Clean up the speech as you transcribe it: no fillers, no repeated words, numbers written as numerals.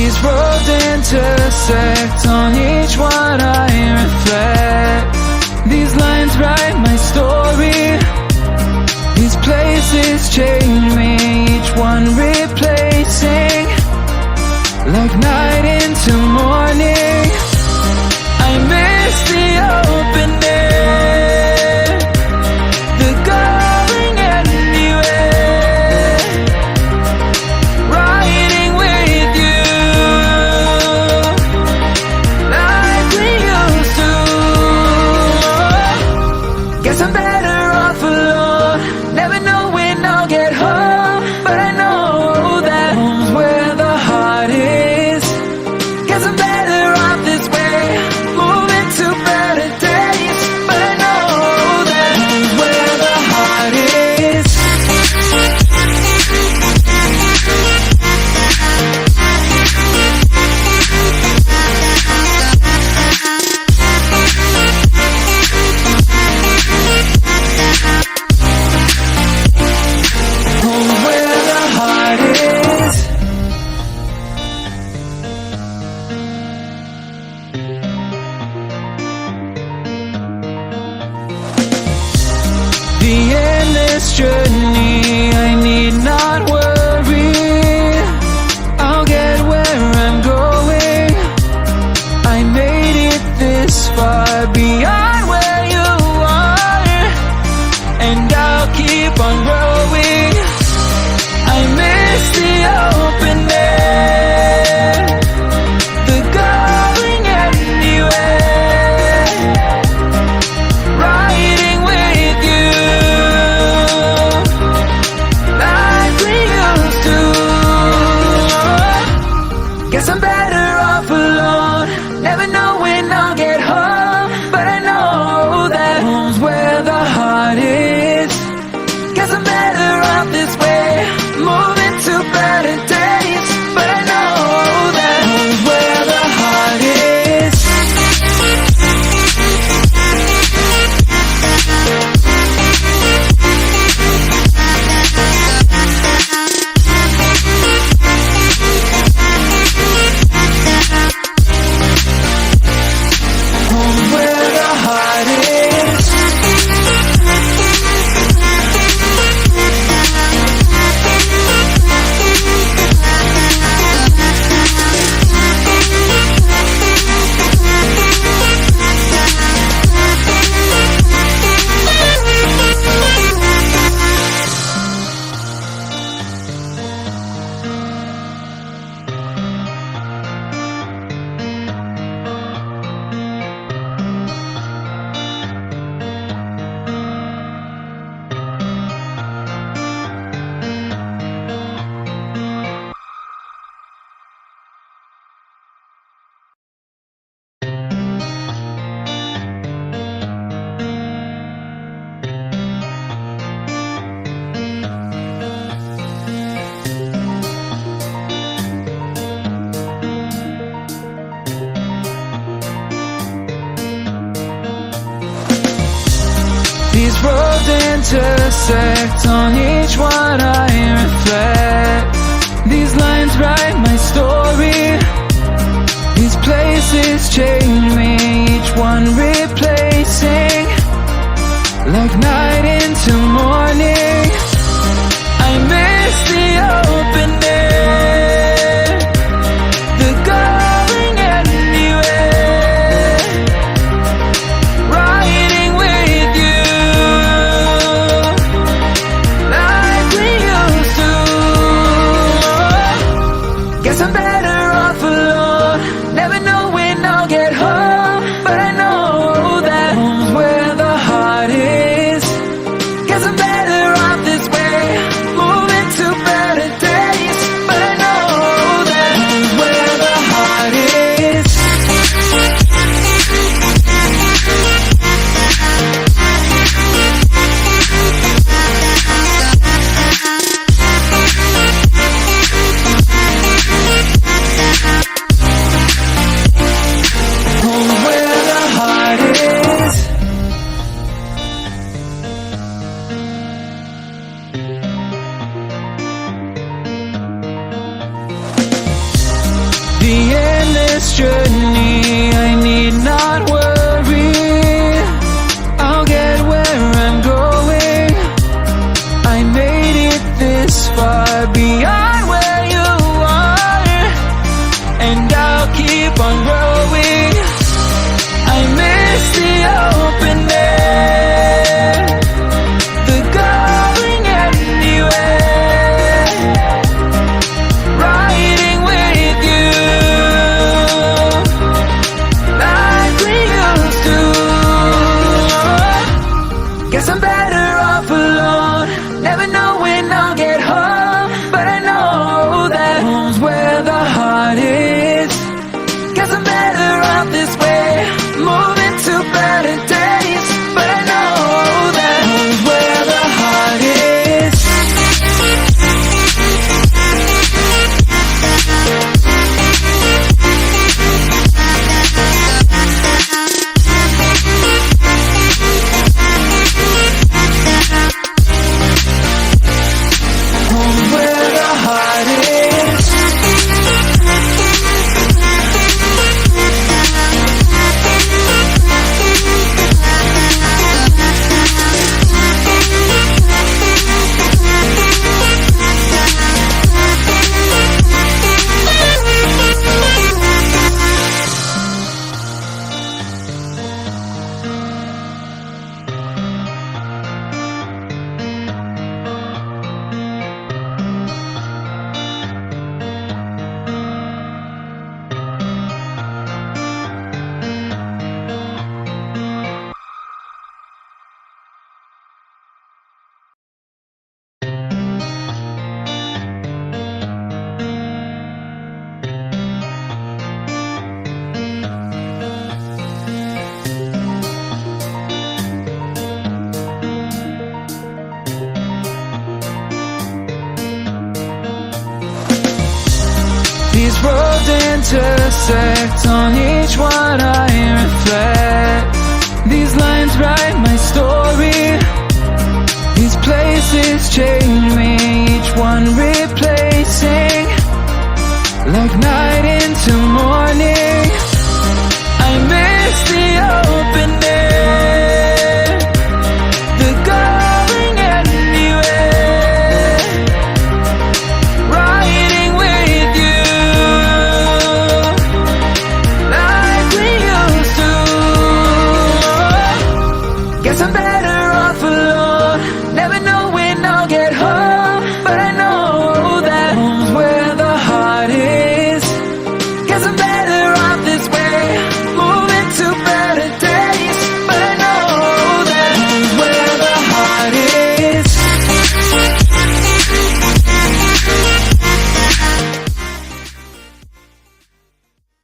These roads intersect, on each one I reflect. These lines write my story. These places change me, each one replacing, like night into morning. I miss the open air, the going anywhere, riding with you like we used to. Guess I'm better off alone, never know when I'll get home, but I know that home's where the heart is. Guess I'm better off this way, moving to better days, but I know that home's where the heart is. Home's where the heart is. The endless journey, I need not worry. I'll get where I'm going. I made it this far, beyond where you are, and I'll keep on growing. I miss the open air, the going anywhere, riding with you like we used to. Guess I'm better off alone, never know when I'll get home, but I know that home's where the heart is. Guess I'm better off this way, moving to better days, but I know that home's where the heart is. Home's where the heart is. These roads intersect, on each one I reflect. These lines write my story. These places change me, each one replacing, like night into morning. I miss the open air, the going anywhere, riding with you like we used to. Guess I'm better off alone, never know when I'll get this journey, I need not worry. I'll get where I'm going. I made it this far, beyond where you are, and I'll keep on growing. I miss the open air, the going anywhere, riding with you like we used to. Guess I'm better off alone, never know when I'll get home, but I know that home's where the heart is. Guess I'm better off this way, moving to better days, but I know that home's where the heart is. Home's where the heart is. These roads intersect, on each one I reflect. These lines write my story. These places change me, each one replacing, like night into morning. I miss the open air, the going anywhere, riding with you like we used to. Guess I'm